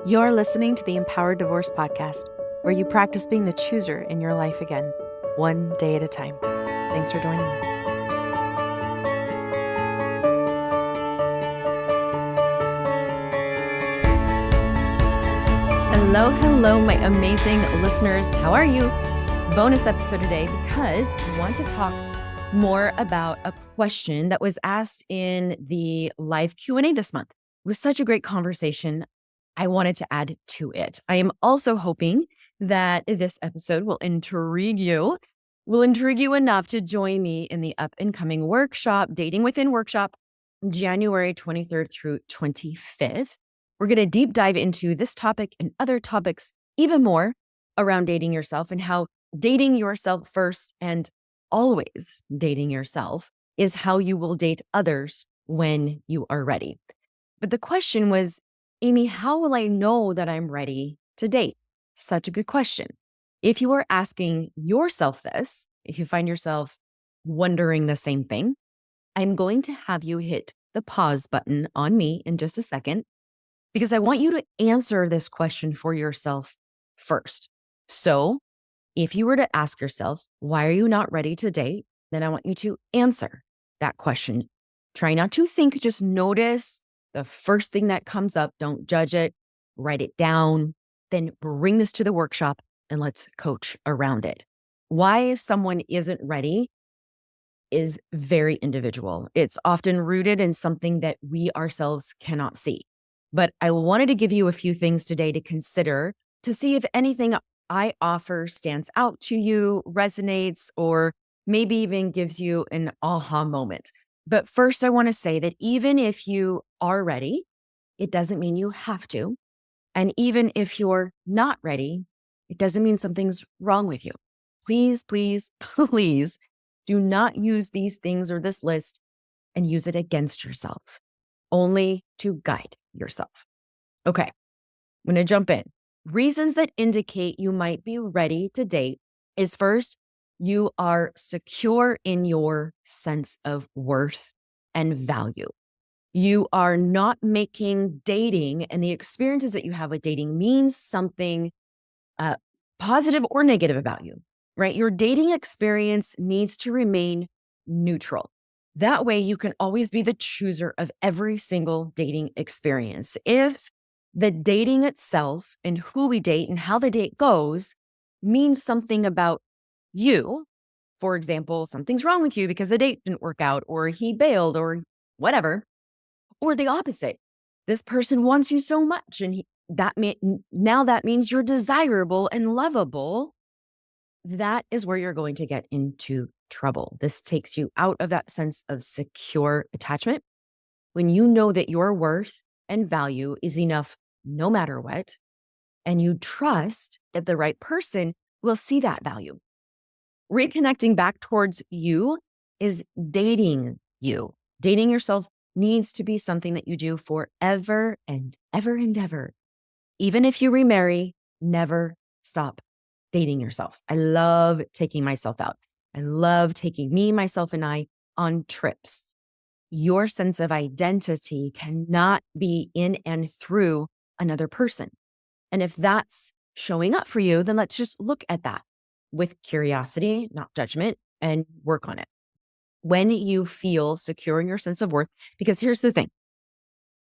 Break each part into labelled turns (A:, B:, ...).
A: You're listening to the Empowered Divorce Podcast, where you practice being the chooser in your life again, one day at a time. Thanks for joining me. Hello, my amazing listeners. How are you? Bonus episode today because I want to talk more about a question that was asked in the live Q&A this month. It was such a great conversation. I wanted to add to it. I am also hoping that this episode will intrigue you enough to join me in the up and coming workshop, Dating Within Workshop, January 23rd through 25th. We're going to deep dive into this topic and other topics even more around dating yourself and how dating yourself first and always dating yourself is how you will date others when you are ready. But the question was, Amie, how will I know that I'm ready to date? Such a good question. If you are asking yourself this, if you find yourself wondering the same thing, I'm going to have you hit the pause button on me in just a second, because I want you to answer this question for yourself first. So if you were to ask yourself, why are you not ready to date? Then I want you to answer that question. Try not to think, just notice the first thing that comes up. Don't judge it, write it down, then bring this to the workshop and let's coach around it. Why someone isn't ready is very individual. It's often rooted in something that we ourselves cannot see. But I wanted to give you a few things today to consider to see if anything I offer stands out to you, resonates, or maybe even gives you an aha moment. But first, I want to say that even if you are ready, it doesn't mean you have to. And even if you're not ready, it doesn't mean something's wrong with you. Please, please, please do not use these things or this list and use it against yourself, only to guide yourself. Okay, I'm going to jump in. Reasons that indicate you might be ready to date is first, you are secure in your sense of worth and value. You are not making dating and the experiences that you have with dating means something positive or negative about you, right? Your dating experience needs to remain neutral. That way you can always be the chooser of every single dating experience. If the dating itself and who we date and how the date goes means something about you, for example, something's wrong with you because the date didn't work out or he bailed or whatever, or the opposite, this person wants you so much and now that means you're desirable and lovable, that is where you're going to get into trouble. This takes you out of that sense of secure attachment. When you know that your worth and value is enough no matter what, and you trust that the right person will see that value. Reconnecting back towards you is dating you. Dating yourself needs to be something that you do forever and ever and ever. Even if you remarry, never stop dating yourself. I love taking myself out. I love taking me, myself, and I on trips. Your sense of identity cannot be in and through another person. And if that's showing up for you, then let's just look at that with curiosity, not judgment, and work on it. When you feel secure in your sense of worth, because here's the thing,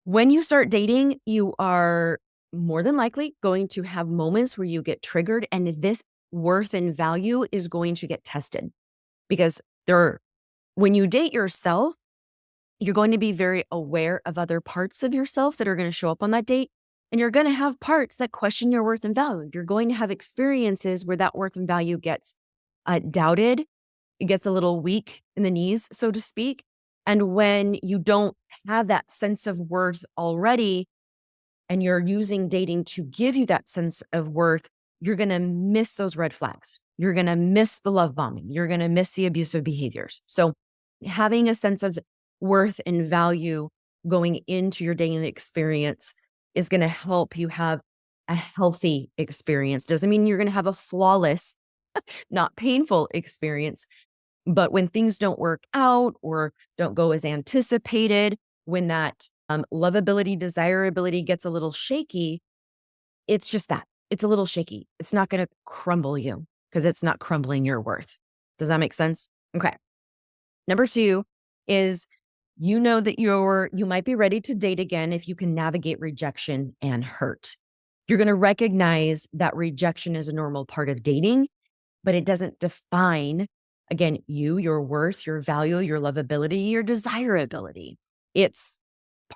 A: when you start dating, you are more than likely going to have moments where you get triggered, and this worth and value is going to get tested. Because when you date yourself, you're going to be very aware of other parts of yourself that are going to show up on that date. And you're going to have parts that question your worth and value. You're going to have experiences where that worth and value gets doubted. It gets a little weak in the knees, so to speak. And when you don't have that sense of worth already, and you're using dating to give you that sense of worth, you're going to miss those red flags. You're going to miss the love bombing. You're going to miss the abusive behaviors. So having a sense of worth and value going into your dating experience is going to help you have a healthy experience. Doesn't mean you're going to have a flawless, not painful experience. But when things don't work out or don't go as anticipated, when that lovability, desirability gets a little shaky, It's just that. It's a little shaky. It's not going to crumble you because it's not crumbling your worth. Does that make sense? Okay. Number two is you know that you might be ready to date again if you can navigate rejection and hurt. You're going to recognize that rejection is a normal part of dating, but it doesn't define, again, you, your worth, your value, your lovability, your desirability. It's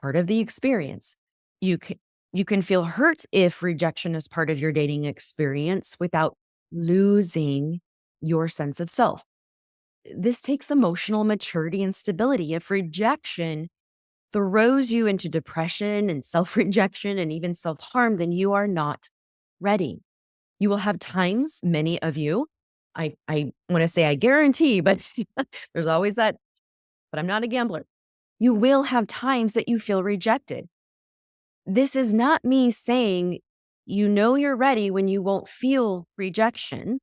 A: part of the experience. You can, you can feel hurt if rejection is part of your dating experience without losing your sense of self. This takes emotional maturity and stability. If rejection throws you into depression and self-rejection and even self-harm, then you are not ready. You will have times, many of you, I want to say I guarantee, but there's always that, but I'm not a gambler. You will have times that you feel rejected. This is not me saying you know you're ready when you won't feel rejection.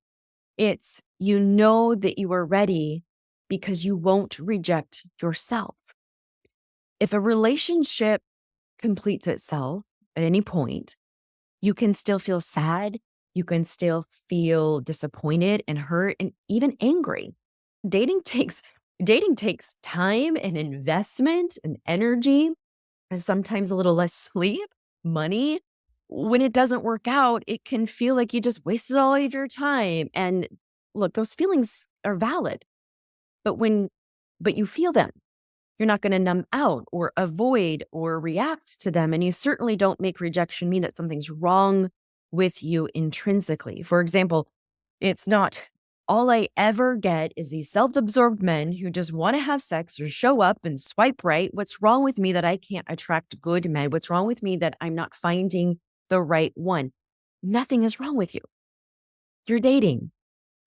A: It's you know that you are ready because you won't reject yourself. If a relationship completes itself at any point, you can still feel sad. You can still feel disappointed and hurt and even angry. Dating takes dating takes time and investment and energy and sometimes a little less sleep, money. When it doesn't work out, it can feel like you just wasted all of your time. And look, those feelings are valid, but but you feel them. You're not going to numb out or avoid or react to them. And you certainly don't make rejection mean that something's wrong with you intrinsically. For example, it's not all I ever get is these self-absorbed men who just want to have sex or show up and swipe right. What's wrong with me that I can't attract good men? What's wrong with me that I'm not finding the right one? Nothing is wrong with you. You're dating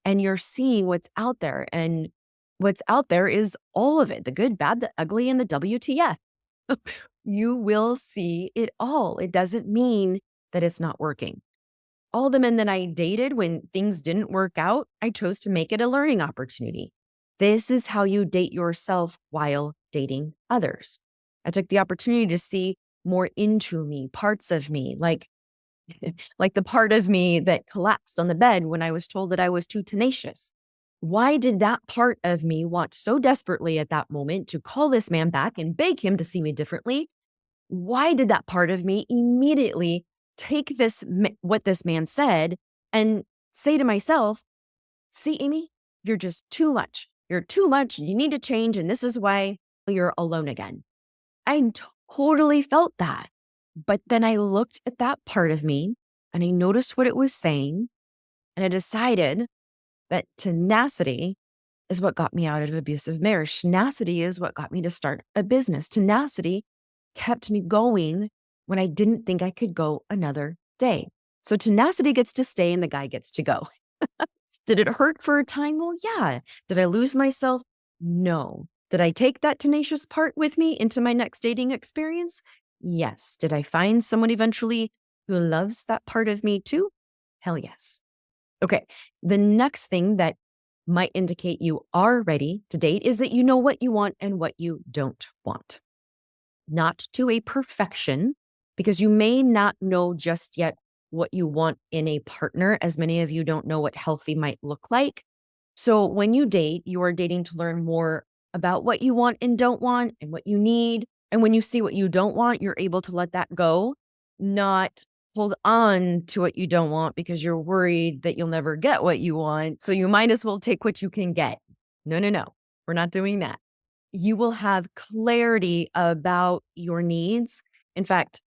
A: and you're seeing what's out there. And what's out there is all of it, the good, bad, the ugly, and the WTF. You will see it all. It doesn't mean that it's not working. All the men that I dated when things didn't work out, I chose to make it a learning opportunity. This is how you date yourself while dating others. I took the opportunity to see more into me, parts of me, like the part of me that collapsed on the bed when I was told that I was too tenacious. Why did that part of me want so desperately at that moment to call this man back and beg him to see me differently? Why did that part of me immediately take what this man said and say to myself, see, Amie, you're just too much. You're too much. You need to change. And this is why you're alone again. I totally felt that. But then I looked at that part of me and I noticed what it was saying. And I decided that tenacity is what got me out of an abusive marriage. Tenacity is what got me to start a business. Tenacity kept me going when I didn't think I could go another day. So tenacity gets to stay and the guy gets to go. Did it hurt for a time? Well, yeah. Did I lose myself? No. Did I take that tenacious part with me into my next dating experience? Yes. Did I find someone eventually who loves that part of me too? Hell yes. Okay. The next thing that might indicate you are ready to date is that you know what you want and what you don't want. Not to a perfection, because you may not know just yet what you want in a partner, as many of you don't know what healthy might look like. So when you date, you are dating to learn more about what you want and don't want and what you need. And when you see what you don't want, you're able to let that go, not hold on to what you don't want because you're worried that you'll never get what you want. So you might as well take what you can get. No, no, no. We're not doing that. You will have clarity about your needs. In fact,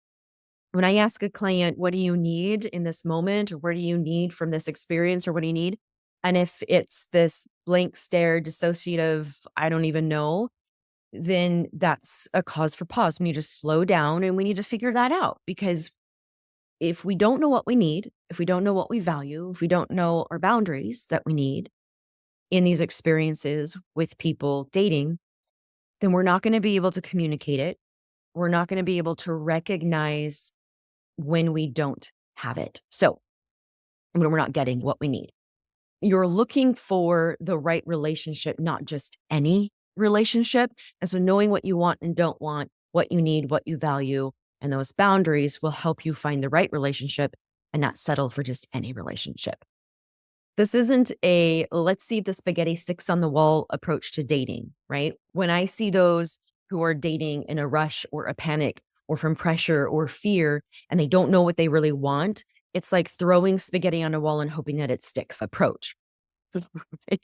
A: when I ask a client, what do you need in this moment? Or what do you need from this experience? Or what do you need? And if it's this blank stare, dissociative, I don't even know, then that's a cause for pause. We need to slow down and we need to figure that out. Because if we don't know what we need, if we don't know what we value, if we don't know our boundaries that we need in these experiences with people dating, then we're not going to be able to communicate it. We're not going to be able to recognize when we don't have it. So when we're not getting what we need, you're looking for the right relationship, not just any relationship. And so knowing what you want and don't want, what you need, what you value, and those boundaries will help you find the right relationship and not settle for just any relationship. This isn't a let's see if the spaghetti sticks on the wall approach to dating, right? When I see those who are dating in a rush or a panic or from pressure or fear and they don't know what they really want, it's like throwing spaghetti on a wall and hoping that it sticks approach.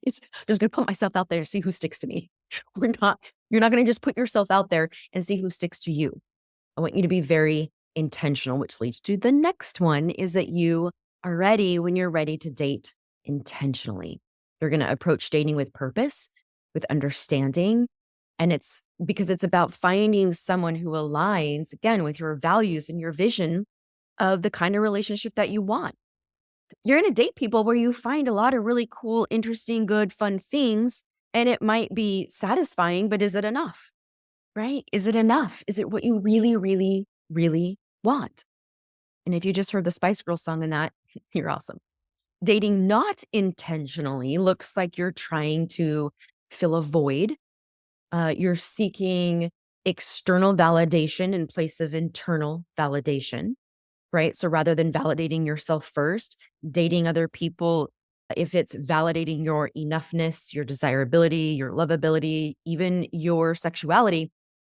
A: It's just going to put myself out there, see who sticks to me. You're not going to just put yourself out there and see who sticks to you. I want you to be very intentional, which leads to the next one is that you are ready when you're ready to date intentionally. You're going to approach dating with purpose, with understanding. And it's because it's about finding someone who aligns, again, with your values and your vision of the kind of relationship that you want. You're going to date people where you find a lot of really cool, interesting, good, fun things, and it might be satisfying, but is it enough? Right? Is it enough? Is it what you really, really, really want? And if you just heard the Spice Girls song in that, you're awesome. Dating not intentionally looks like you're trying to fill a void. You're seeking external validation in place of internal validation, right? So rather than validating yourself first, dating other people, if it's validating your enoughness, your desirability, your lovability, even your sexuality,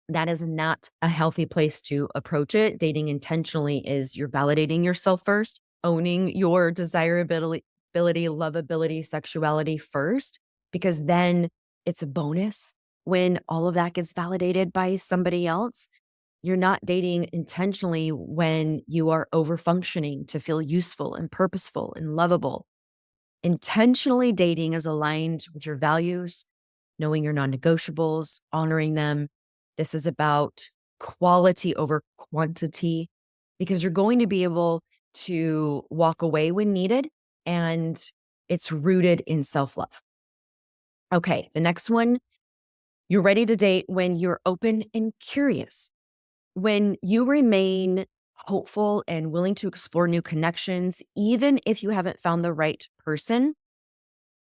A: that is not a healthy place to approach it. Dating intentionally is you're validating yourself first, owning your desirability, lovability, sexuality first, because then it's a bonus when all of that gets validated by somebody else. You're not dating intentionally when you are over functioning to feel useful and purposeful and lovable. Intentionally dating is aligned with your values, knowing your non-negotiables, honoring them. This is about quality over quantity because you're going to be able to walk away when needed, and it's rooted in self-love. Okay, the next one, you're ready to date when you're open and curious. When you remain hopeful and willing to explore new connections, even if you haven't found the right person,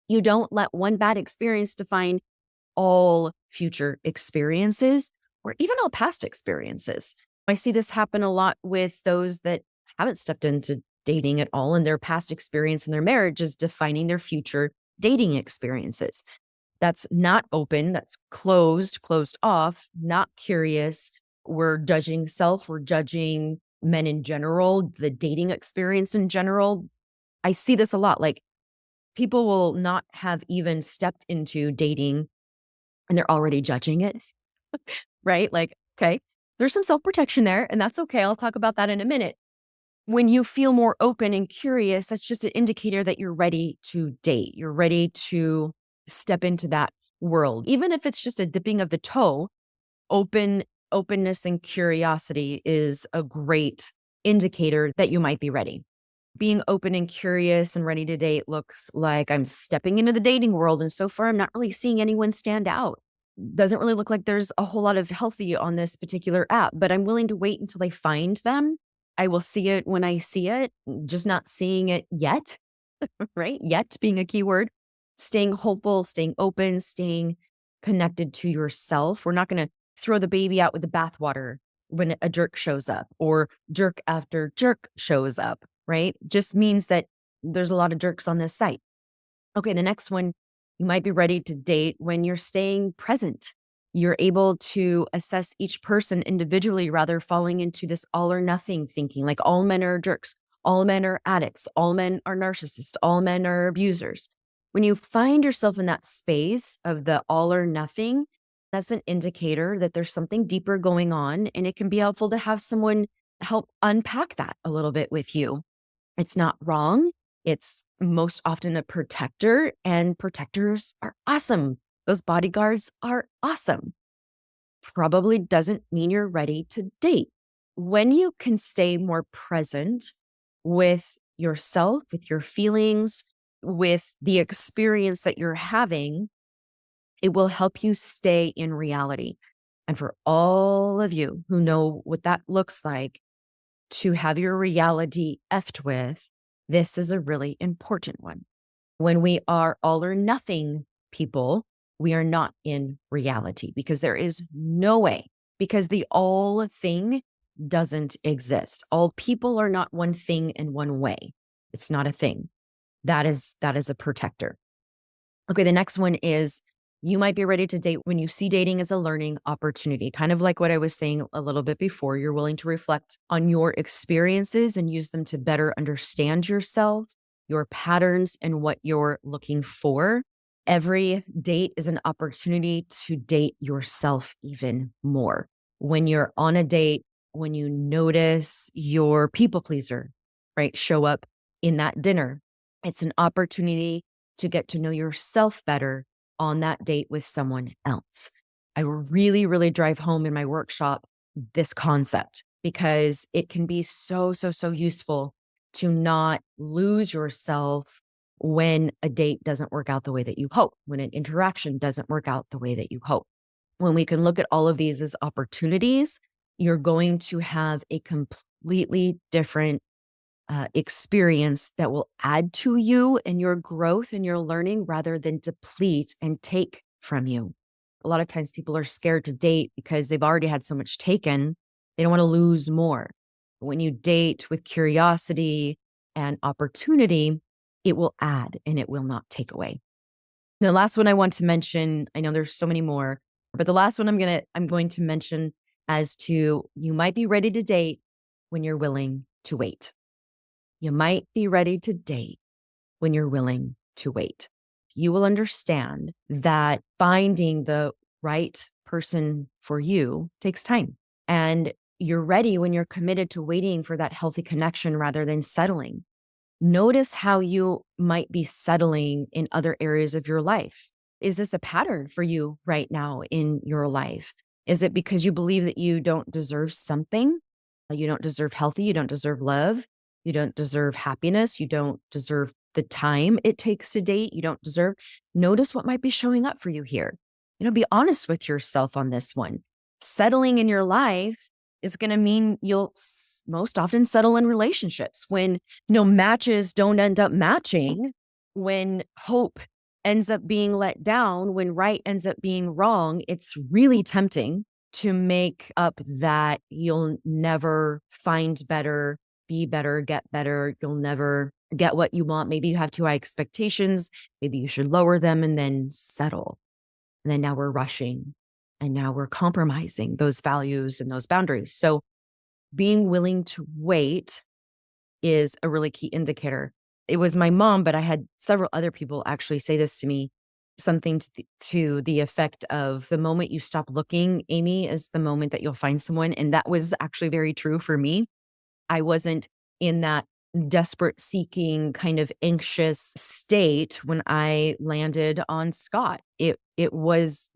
A: you don't let one bad experience define all future experiences or even all past experiences. I see this happen a lot with those that haven't stepped into dating at all, and their past experience in their marriage is defining their future dating experiences. That's not open, that's closed off, not curious. We're judging self, we're judging men in general, the dating experience in general. I see this a lot. Like people will not have even stepped into dating and they're already judging it, right? Like, okay, there's some self-protection there, and that's okay. I'll talk about that in a minute. When you feel more open and curious, that's just an indicator that you're ready to date. You're ready to step into that world. Even if it's just a dipping of the toe, openness and curiosity is a great indicator that you might be ready. Being open and curious and ready to date looks like I'm stepping into the dating world, and so far I'm not really seeing anyone stand out. Doesn't really look like there's a whole lot of healthy on this particular app, but I'm willing to wait until I find them. I will see it when I see it, just not seeing it yet, right? Yet being a keyword. Staying hopeful, staying open, staying connected to yourself. We're not going to throw the baby out with the bathwater when a jerk shows up or jerk after jerk shows up, right? Just means that there's a lot of jerks on this site. Okay, the next one, you might be ready to date when you're staying present. You're able to assess each person individually rather falling into this all or nothing thinking, like all men are jerks, all men are addicts, all men are narcissists, all men are abusers. When you find yourself in that space of the all or nothing, that's an indicator that there's something deeper going on, and it can be helpful to have someone help unpack that a little bit with you. It's not wrong. It's most often a protector, and protectors are awesome. Those bodyguards are awesome. Probably doesn't mean you're ready to date. When you can stay more present with yourself, with your feelings, with the experience that you're having, it will help you stay in reality. And for all of you who know what that looks like, to have your reality effed with, this is a really important one. When we are all or nothing people, we are not in reality because there is no way, because the all thing doesn't exist. All people are not one thing in one way. It's not a thing. That is a protector. Okay, the next one is you might be ready to date when you see dating as a learning opportunity. Kind of like what I was saying a little bit before. You're willing to reflect on your experiences and use them to better understand yourself, your patterns, and what you're looking for. Every date is an opportunity to date yourself even more. When you're on a date, when you notice your people pleaser, right, show up in that dinner, it's an opportunity to get to know yourself better on that date with someone else. I really, really drive home in my workshop this concept because it can be so, so, so useful to not lose yourself when a date doesn't work out the way that you hope, when an interaction doesn't work out the way that you hope. When we can look at all of these as opportunities, you're going to have a completely different experience that will add to you and your growth and your learning rather than deplete and take from you. A lot of times people are scared to date because they've already had so much taken. They don't want to lose more. But when you date with curiosity and opportunity, it will add and it will not take away. The last one I want to mention, I know there's so many more, but the last one I'm going to mention as to you might be ready to date when you're willing to wait. You might be ready to date when you're willing to wait. You will understand that finding the right person for you takes time. And you're ready when you're committed to waiting for that healthy connection rather than settling. Notice how you might be settling in other areas of your life. Is this a pattern for you right now in your life? Is it because you believe that you don't deserve something? You don't deserve healthy, you don't deserve love, you don't deserve happiness, you don't deserve the time it takes to date, you don't deserve. Notice what might be showing up for you here. Be honest with yourself on this one. Settling in your life is going to mean you'll most often settle in relationships when matches don't end up matching, when hope ends up being let down, when right ends up being wrong. It's really tempting to make up that you'll never find better, be better, get better. You'll never get what you want. Maybe you have too high expectations. Maybe you should lower them and then settle. And then now we're rushing and now we're compromising those values and those boundaries. So being willing to wait is a really key indicator. It was my mom, but I had several other people actually say this to me, something to the effect of the moment you stop looking, Amie, is the moment that you'll find someone. And that was actually very true for me. I wasn't in that desperate seeking kind of anxious state when I landed on Scott. It was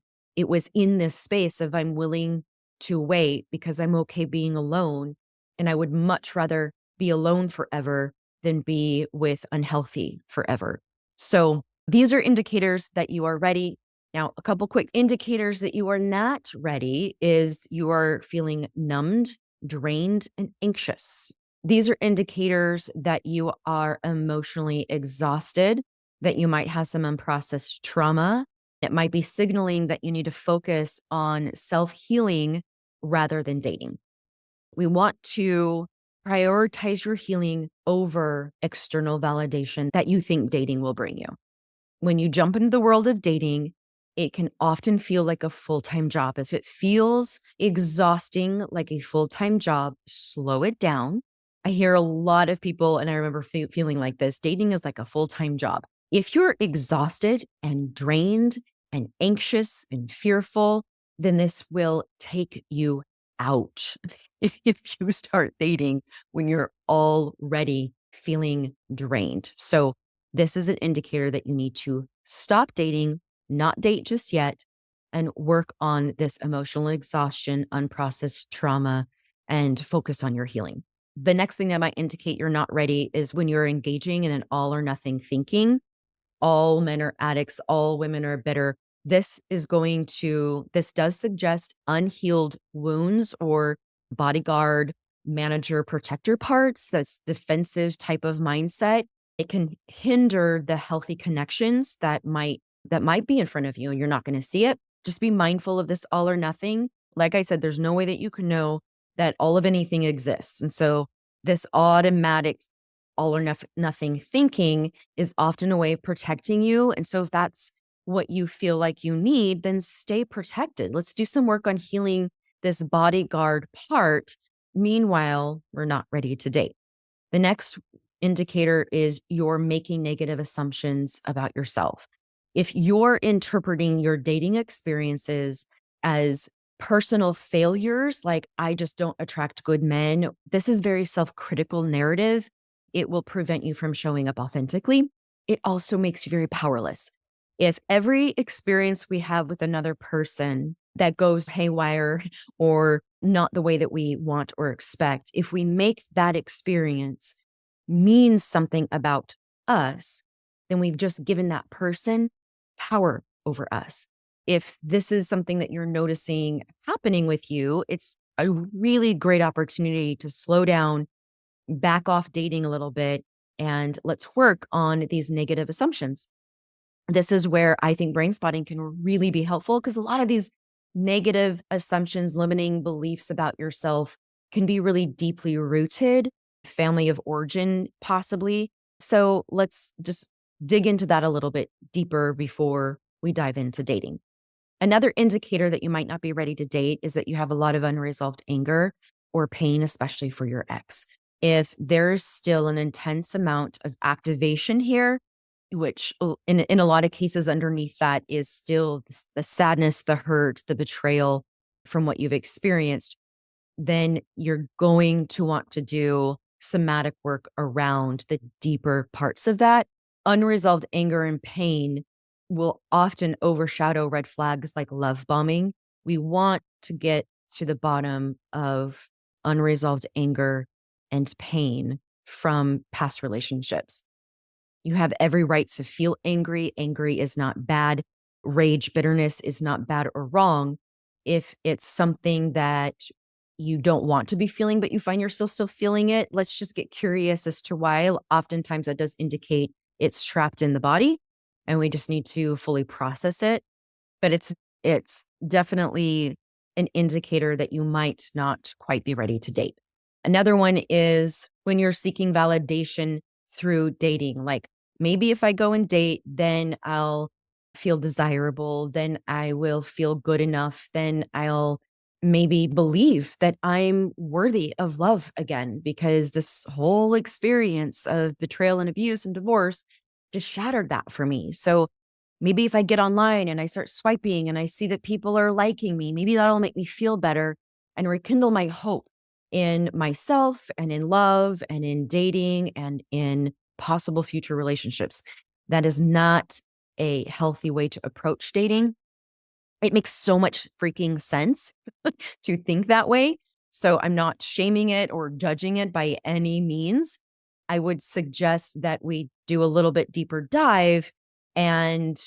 A: in this space of I'm willing to wait because I'm okay being alone. And I would much rather be alone forever than be with unhealthy forever. So these are indicators that you are ready. Now, a couple quick indicators that you are not ready is you are feeling numbed, drained, and anxious. These are indicators that you are emotionally exhausted, that you might have some unprocessed trauma. It might be signaling that you need to focus on self-healing rather than dating. We want to prioritize your healing over external validation that you think dating will bring you. When you jump into the world of dating, it can often feel like a full-time job. If it feels exhausting like a full-time job, slow it down. I hear a lot of people, and I remember feeling like this, dating is like a full-time job. If you're exhausted and drained and anxious and fearful, then this will take you out. If you start dating when you're already feeling drained. So this is an indicator that you need to stop dating, not date just yet, and work on this emotional exhaustion, unprocessed trauma, and focus on your healing. The next thing that might indicate you're not ready is when you're engaging in an all or nothing thinking. All men are addicts, all women are bitter. This does suggest unhealed wounds or bodyguard, manager, protector parts. That's defensive type of mindset. It can hinder the healthy connections that might be in front of you and you're not going to see it. Just be mindful of this all or nothing. Like I said, there's no way that you can know that all of anything exists. And so this automatic all or nothing thinking is often a way of protecting you. And so if that's what you feel like you need, then stay protected. Let's do some work on healing this bodyguard part. Meanwhile, we're not ready to date. The next indicator is you're making negative assumptions about yourself. If you're interpreting your dating experiences as personal failures, like I just don't attract good men, this is very self-critical narrative. It will prevent you from showing up authentically. It also makes you very powerless. If every experience we have with another person that goes haywire or not the way that we want or expect, if we make that experience means something about us, then we've just given that person power over us. If this is something that you're noticing happening with you, it's a really great opportunity to slow down, back off dating a little bit, and let's work on these negative assumptions. This is where I think brain spotting can really be helpful because a lot of these negative assumptions, limiting beliefs about yourself can be really deeply rooted, family of origin, possibly. So let's just dig into that a little bit deeper before we dive into dating. Another indicator that you might not be ready to date is that you have a lot of unresolved anger or pain, especially for your ex. If there's still an intense amount of activation here, which in a lot of cases underneath that is still the sadness, the hurt, the betrayal from what you've experienced, then you're going to want to do somatic work around the deeper parts of that. Unresolved anger and pain will often overshadow red flags like love bombing. We want to get to the bottom of unresolved anger and pain from past relationships. You have every right to feel angry. Angry is not bad. Rage, bitterness is not bad or wrong. If it's something that you don't want to be feeling, but you find yourself still feeling it, let's just get curious as to why. Oftentimes that does indicate it's trapped in the body and we just need to fully process it. But it's definitely an indicator that you might not quite be ready to date. Another one is when you're seeking validation through dating. Like maybe if I go and date, then I'll feel desirable, then I will feel good enough, then I'll maybe believe that I'm worthy of love again because this whole experience of betrayal and abuse and divorce just shattered that for me. So maybe if I get online and I start swiping and I see that people are liking me, maybe that'll make me feel better and rekindle my hope in myself and in love and in dating and in possible future relationships. That is not a healthy way to approach dating. It makes so much freaking sense to think that way. So I'm not shaming it or judging it by any means. I would suggest that we do a little bit deeper dive and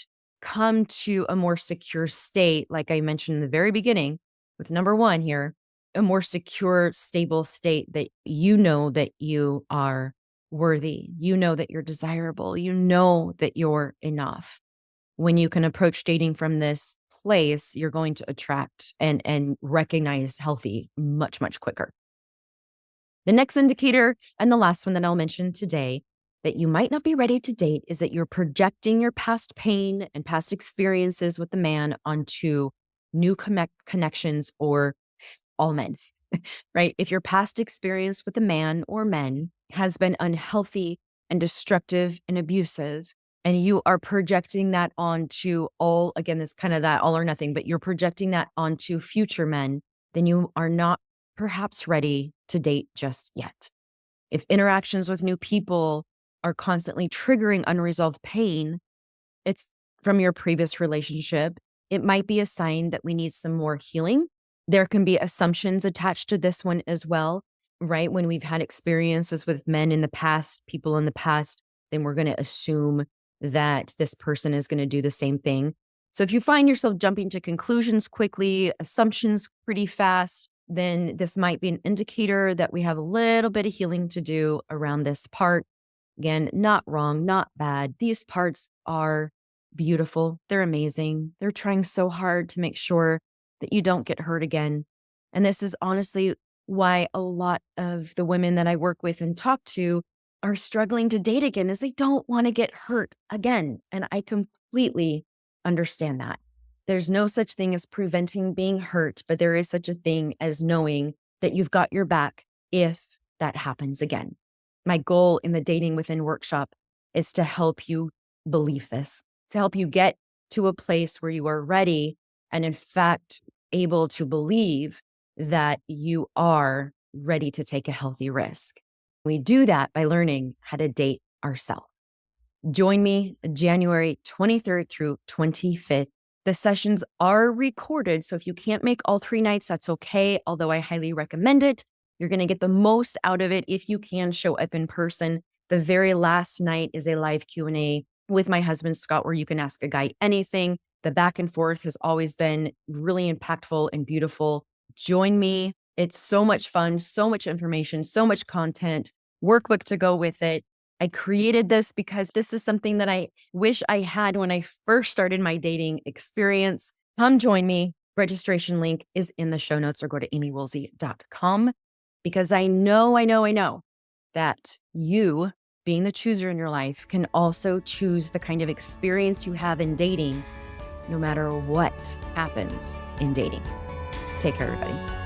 A: come to a more secure state, like I mentioned in the very beginning with number one here, a more secure, stable state that you know that you are worthy, you know that you're desirable, you know that you're enough. When you can approach dating from this place, you're going to attract and recognize healthy much quicker. The next indicator, and the last one that I'll mention today, that you might not be ready to date is that you're projecting your past pain and past experiences with the man onto new connections or all men, right? If your past experience with a man or men has been unhealthy and destructive and abusive, and you are projecting that onto all, again, this kind of that all or nothing, but you're projecting that onto future men, then you are not perhaps ready to date just yet. If interactions with new people are constantly triggering unresolved pain, it's from your previous relationship, it might be a sign that we need some more healing. There can be assumptions attached to this one as well, right? When we've had experiences with men in the past, people in the past, then we're going to assume that this person is going to do the same thing. So if you find yourself jumping to conclusions quickly, assumptions pretty fast, then this might be an indicator that we have a little bit of healing to do around this part. Again, not wrong, not bad. These parts are beautiful. They're amazing. They're trying so hard to make sure that you don't get hurt again. And this is honestly why a lot of the women that I work with and talk to are struggling to date again is they don't want to get hurt again. And I completely understand that. There's no such thing as preventing being hurt, but there is such a thing as knowing that you've got your back if that happens again. My goal in the Dating Within workshop is to help you believe this, to help you get to a place where you are ready and, in fact, able to believe that you are ready to take a healthy risk. We do that by learning how to date ourselves. Join me January 23rd through 25th. The sessions are recorded, so if you can't make all 3 nights, that's okay, although I highly recommend it. You're going to get the most out of it if you can show up in person. The very last night is a live Q&A with my husband, Scott, where you can ask a guy anything. The back and forth has always been really impactful and beautiful. Join me. It's so much fun, so much information, so much content, workbook to go with it. I created this because this is something that I wish I had when I first started my dating experience. Come join me. Registration link is in the show notes, or go to amiewoolsey.com, because I know that you, being the chooser in your life, can also choose the kind of experience you have in dating, no matter what happens in dating. Take care, everybody.